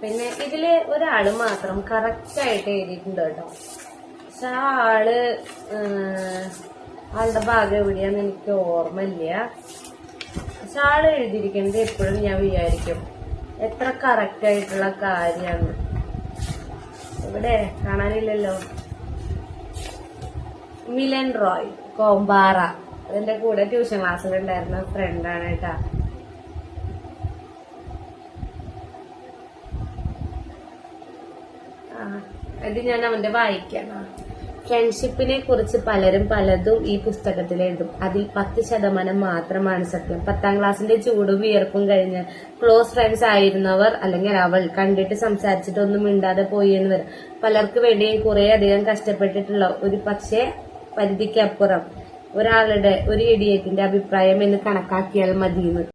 പിന്നെ ഇതില് ഒരാള് മാത്രം കറക്റ്റ് ആയിട്ട് എഴുതിയിട്ടുണ്ട് കേട്ടോ. പക്ഷെ ആ ആളുടെ ഭാഗം എവിടെയാന്ന് എനിക്ക് ഓർമ്മയില്ല. പക്ഷെ ആള് എഴുതിയിരിക്കുന്നത് എപ്പോഴും ഞാൻ വിചാരിക്കും എത്ര കറക്റ്റ് ആയിട്ടുള്ള കാര്യമാണ്. ഇവിടെ കാണാനില്ലല്ലോ. മിലൻ റോയ് കോമ്പാറ, അതിന്റെ കൂടെ ട്യൂഷൻ ക്ലാസ്സിലുണ്ടായിരുന്ന ഫ്രണ്ടാണ് കേട്ടാ. ഇത് ഞാൻ അവന്റെ വായിക്കാം. ഫ്രണ്ട്ഷിപ്പിനെ കുറിച്ച് പലരും പലതും ഈ പുസ്തകത്തിൽ എഴുതും. അതിൽ 10% മാത്രമാണ് സത്യം. 10ാം ക്ലാസ്സിന്റെ ചൂടും വിയർപ്പും കഴിഞ്ഞ് ക്ലോസ് ഫ്രണ്ട്സ് ആയിരുന്നവർ അല്ലെങ്കിൽ അവൾ കണ്ടിട്ട് സംസാരിച്ചിട്ടൊന്നും മിണ്ടാതെ പോയി എന്ന് വരും. പലർക്ക് വേണ്ടിയും കുറെ അധികം കഷ്ടപ്പെട്ടിട്ടുള്ള ഒരു പക്ഷേ പരിധിക്കപ്പുറം ഒരാളുടെ ഒരു ഇഡിയറ്റിന്റെ അഭിപ്രായം എന്ന് കണക്കാക്കിയാൽ മതിയെന്ന്.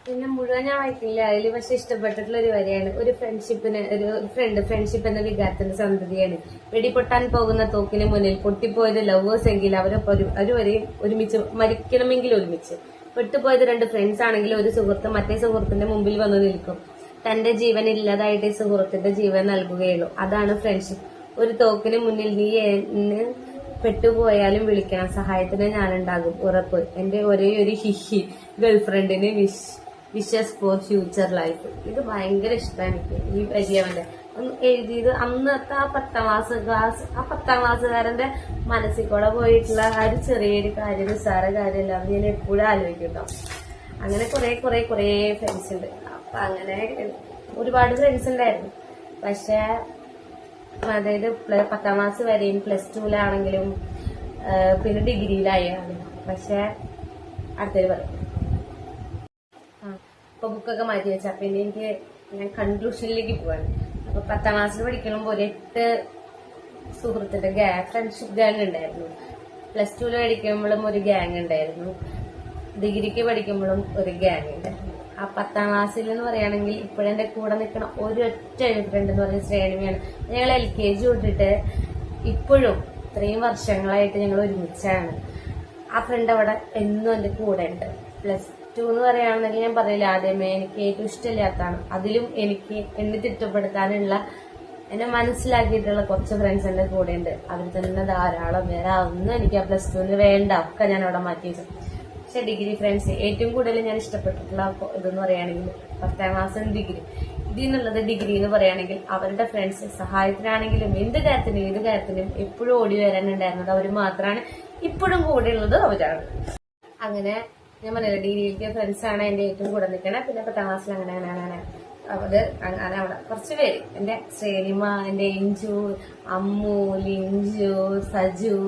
പിന്നെ മുഴുവൻ ഞാൻ വായിക്കില്ല. അതിൽ പക്ഷെ ഇഷ്ടപ്പെട്ടിട്ടുള്ള ഒരു വരെയാണ്. ഒരു ഫ്രണ്ട്ഷിപ്പ് എന്ന വികാരത്തിന്റെ സന്തതിയാണ്. വെടിപൊട്ടാൻ പോകുന്ന തോക്കിന് മുന്നിൽ പൊട്ടിപ്പോയത് ലവേഴ്സ് എങ്കിൽ അവരൊരെയും ഒരുമിച്ച് മരിക്കണമെങ്കിൽ ഒരുമിച്ച്. പെട്ടുപോയത് 2 ഫ്രണ്ട്സ് ആണെങ്കിൽ ഒരു സുഹൃത്ത് മറ്റേ സുഹൃത്തിന്റെ മുമ്പിൽ വന്നു നിൽക്കും. തന്റെ ജീവൻ ഇല്ലാതായിട്ട് സുഹൃത്തിന്റെ ജീവൻ നൽകുകയുള്ളൂ. അതാണ് ഫ്രണ്ട്ഷിപ്പ്. ഒരു തോക്കിന് മുന്നിൽ നീ എന്ന് പെട്ടുപോയാലും വിളിക്കണം, സഹായത്തിന് ഞാനുണ്ടാകും, ഉറപ്പ്. എന്റെ ഒരേ ഒരു ഹിഹി ഗേൾഫ്രണ്ടിന് വിഷസ് ഫോർ ഫ്യൂച്ചർ ലൈഫ്. ഇത് ഭയങ്കര ഇഷ്ടമാണ് എനിക്ക്. ഈ വരിയവന്റെ എഴുതിയത് അന്നത്തെ ആ 10ാം ക്ലാസ്സുകാരന്റെ മനസ്സിൽ കൂടെ പോയിട്ടുള്ള ആ ഒരു ചെറിയൊരു കാര്യം, നിസ്സാര കാര്യമല്ല. അത് ഞാൻ എപ്പോഴും ആലോചിക്കും കേട്ടോ. അങ്ങനെ കുറെ ഫ്രണ്ട്സ് ഉണ്ട്. അപ്പൊ അങ്ങനെ ഒരുപാട് ഫ്രണ്ട്സ് ഉണ്ടായിരുന്നു. പക്ഷെ അതായത് 10ാം ക്ലാസ് വരെയും +2-ലാണെങ്കിലും പിന്നെ ഡിഗ്രിയിലായാലും. പക്ഷെ അടുത്തൊരു പറയും ഇപ്പൊ ബുക്കൊക്കെ മാറ്റി വെച്ചാ പിന്നെ ഞാൻ കൺക്ലൂഷനിലേക്ക് പോവാണ്. അപ്പൊ 10ാം ക്ലാസ്സിൽ പഠിക്കുമ്പോൾ ഒരു 8 സുഹൃത്തിന്റെ ഫ്രണ്ട്ഷിപ്പ് ഗാങ് ഉണ്ടായിരുന്നു. +2-ല് പഠിക്കുമ്പോഴും ഒരു ഗാങ് ഉണ്ടായിരുന്നു. ഡിഗ്രിക്ക് പഠിക്കുമ്പോഴും ഒരു ഗാങ് ഉണ്ടായിരുന്നു. ആ 10ാം ക്ലാസ്സിൽ എന്ന് പറയുകയാണെങ്കിൽ ഇപ്പോഴെന്റെ കൂടെ നിൽക്കണ ഒരൊറ്റ ഫ്രണ്ട് എന്ന് പറയുന്ന ശ്രേണിയാണ്. ഞങ്ങൾ LKG തൊട്ടിട്ട് ഇപ്പോഴും ഇത്രയും വർഷങ്ങളായിട്ട് ഞങ്ങൾ ഒരുമിച്ചാണ്. ആ ഫ്രണ്ട് അവിടെ എന്നും എന്റെ കൂടെ ഉണ്ട്. +2 എന്ന് പറയുകയാണെങ്കിൽ ഞാൻ പറയില്ല ആദ്യമേ എനിക്ക് ഏറ്റവും ഇഷ്ടമില്ലാത്തതാണ്. അതിലും എനിക്ക് എന്നെ തിട്ടപ്പെടുത്താനുള്ള എന്നെ മനസ്സിലാക്കിയിട്ടുള്ള കുറച്ച് ഫ്രണ്ട്സ് എന്റെ കൂടെ ഉണ്ട്. അതിൽ തന്നെ ധാരാളം വേറെ ഒന്നും എനിക്ക് ആ +2-ന് വേണ്ട, ഒക്കെ ഞാൻ അവിടെ മാറ്റി വെച്ചു. പക്ഷെ ഡിഗ്രി ഫ്രണ്ട്സ് ഏറ്റവും കൂടുതൽ ഞാൻ ഇഷ്ടപ്പെട്ടിട്ടുള്ള ഇതെന്ന് പറയുകയാണെങ്കിൽ 10ാം ക്ലാസ് ഡിഗ്രി. ഇതിന്നുള്ളത് ഡിഗ്രി എന്ന് പറയുകയാണെങ്കിൽ അവരുടെ ഫ്രണ്ട്സ് സഹായത്തിനാണെങ്കിലും ഏത് കാര്യത്തിനും എപ്പോഴും ഓടി വരാനുണ്ടായിരുന്നത് അവർ മാത്രമാണ്. ഇപ്പോഴും കൂടെയുള്ളത് അവരാണ്. അങ്ങനെ ഞാൻ പറഞ്ഞില്ല ഡിഗ്രിയിലേക്ക് ഫ്രണ്ട്സാണ് എന്റെ ഏറ്റവും കൂടെ നിൽക്കണേ. പിന്നെ 10ാം ക്ലാസ്സിൽ അങ്ങനെ അവര് അങ്ങനെ അവിടെ കുറച്ച് പേര് എന്റെ ശ്രീനിമ, എന്റെ ഇഞ്ചു, അമ്മു, ലിഞ്ചു, സജു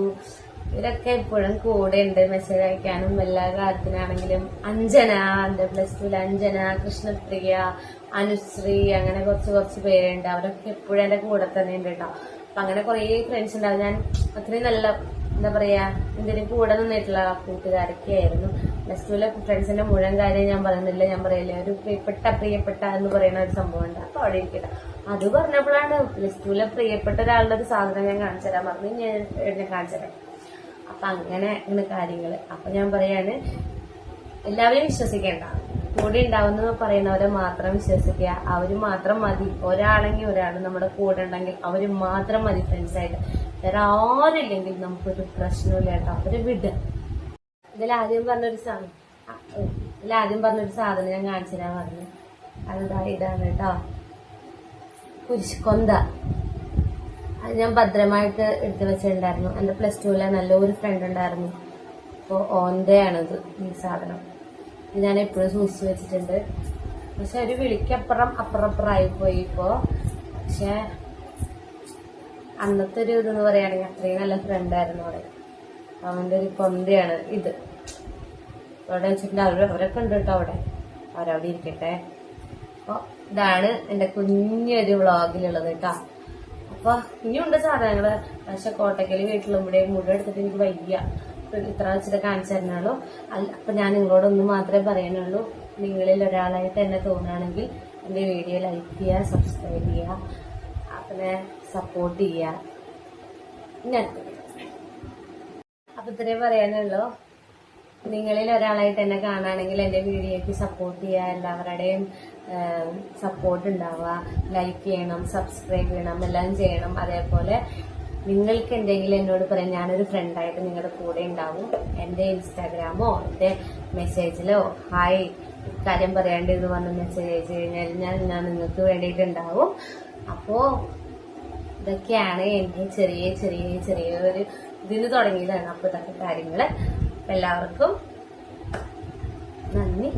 ഇവരൊക്കെ ഇപ്പോഴും കൂടെ ഉണ്ട്. മെസ്സേജ് അയക്കാനും എല്ലാ കാര്യത്തിനാണെങ്കിലും. അഞ്ജന, എന്റെ +2 അഞ്ജന, കൃഷ്ണപ്രിയ, അനുശ്രീ, അങ്ങനെ കുറച്ച് പേരുണ്ട്. അവരൊക്കെ എപ്പോഴും എന്റെ കൂടെ തന്നെ ഉണ്ട് കേട്ടോ. അപ്പൊ അങ്ങനെ കുറെ ഫ്രണ്ട്സ് ഉണ്ടാവും. ഞാൻ അത്രയും നല്ല എന്താ പറയാ ഇതിന് കൂടെ നിന്നിട്ടുള്ള കൂട്ടുകാരൊക്കെ ആയിരുന്നു. +2 ഫ്രണ്ട്സിന്റെ മുഴുവൻ കാര്യം ഞാൻ പറയുന്നില്ല. ഞാൻ പറയില്ല, ഒരു പ്രിയപ്പെട്ട എന്ന് പറയുന്ന ഒരു സംഭവം ഉണ്ട്. അപ്പൊ അവിടെ ഇരിക്കട്ടെ. അത് പറഞ്ഞപ്പോഴാണ് +2 പ്രിയപ്പെട്ട ഒരാളുടെ ഒരു സാധനം ഞാൻ കാണിച്ചു തരാൻ പറഞ്ഞു. ഞാൻ കാണിച്ചു തരാം. അപ്പൊ അങ്ങനെ കാര്യങ്ങള്. അപ്പൊ ഞാൻ പറയാണ്, എല്ലാവരും വിശ്വസിക്കേണ്ട. കൂടെ ഉണ്ടാവുന്ന പറയുന്നവരെ മാത്രം വിശ്വസിക്കുക. അവര് മാത്രം മതി. ഒരാളെങ്കിൽ ഒരാൾ നമ്മുടെ കൂടെ ഉണ്ടെങ്കിൽ അവര് മാത്രം മതി ഫ്രണ്ട്സായിട്ട്. വേറെ ആരില്ലെങ്കിൽ നമുക്കൊരു പ്രശ്നമില്ല കേട്ടോ. അവര് വിടുക. ഇതിലാദ്യം പറഞ്ഞൊരു സാധനം ഞാൻ കാണിച്ചു തരാൻ പറഞ്ഞു. ഇതാണ് കേട്ടോ, കുരിശുകൊന്ത. അത് ഞാൻ ഭദ്രമായിട്ട് എടുത്തു വെച്ചിട്ടുണ്ടായിരുന്നു. എന്റെ +2 നല്ലൊരു ഫ്രണ്ട് ഉണ്ടായിരുന്നു. അപ്പൊ ഓന്റെയാണിത്, ഈ സാധനം. ഇത് ഞാൻ എപ്പോഴും സൂക്ഷിച്ചു വെച്ചിട്ടുണ്ട്. പക്ഷെ ഒരു അപ്പുറപ്പുറമായി പോയി ഇപ്പോ. പക്ഷെ അന്നത്തെ ഒരു ഇതെന്ന് പറയുകയാണെങ്കിൽ അത്രയും നല്ല ഫ്രണ്ടായിരുന്നു അവിടെ. അവന്റെ ഒരു കൊന്തയാണ് ഇത്. അവിടെ വെച്ചിട്ടുണ്ട്. അവരൊക്കെ ഉണ്ട് കേട്ടോ അവിടെ. അവരവിടെ ഇരിക്കട്ടെ. അപ്പൊ ഇതാണ് എന്റെ കുഞ്ഞൊരു വ്ളോഗിലുള്ളത് കേട്ടോ. അപ്പൊ ഇനിയുണ്ട് സാധനങ്ങള്. പക്ഷെ കോട്ടക്കല് വീട്ടിലും ഇവിടെ മുഴുവൻ എടുത്തിട്ട് എനിക്ക് വയ്യ. ഇത്ര വെച്ചിട്ട് കാണിച്ചു തരണുള്ളൂ. അപ്പൊ ഞാൻ നിങ്ങളോടൊന്നും മാത്രമേ പറയാനുള്ളൂ. നിങ്ങളിൽ ഒരാളായിട്ട് എന്നെ തോന്നുകയാണെങ്കിൽ എന്റെ വീഡിയോ ലൈക്ക് ചെയ്യുക, സബ്സ്ക്രൈബ് ചെയ്യുക, പിന്നെ സപ്പോർട്ട് ചെയ്യുക. അപ്പൊ ഇത്രയും പറയാനുള്ളൂ. നിങ്ങളിൽ ഒരാളായിട്ട് എന്നെ കാണുകയാണെങ്കിൽ എന്റെ വീഡിയോയ്ക്ക് സപ്പോർട്ട് ചെയ്യുക. എല്ലാവരുടെയും സപ്പോർട്ട് ഉണ്ടാവുക. ലൈക്ക് ചെയ്യണം, സബ്സ്ക്രൈബ് ചെയ്യണം, എല്ലാം ചെയ്യണം. അതേപോലെ നിങ്ങൾക്ക് എന്തെങ്കിലും എന്നോട് പറയാം, ഞാനൊരു ഫ്രണ്ടായിട്ട് നിങ്ങളുടെ കൂടെ ഉണ്ടാവും. എന്റെ ഇൻസ്റ്റാഗ്രാമോ എന്റെ മെസ്സേജിലോ ഹായ് കാര്യം പറയാണ്ടിരുന്ന് വന്ന് മെസ്സേജ് അയച്ചു കഴിഞ്ഞാൽ ഞാൻ നിങ്ങൾക്ക് വേണ്ടിയിട്ടുണ്ടാവും. അപ്പോ ഇതൊക്കെയാണ് എന്റെ ചെറിയൊരു ഇതിന് തുടങ്ങിയതാണ്. അപ്പൊ ഇതൊക്കെ കാര്യങ്ങള്. എല്ലാവർക്കും നന്ദി.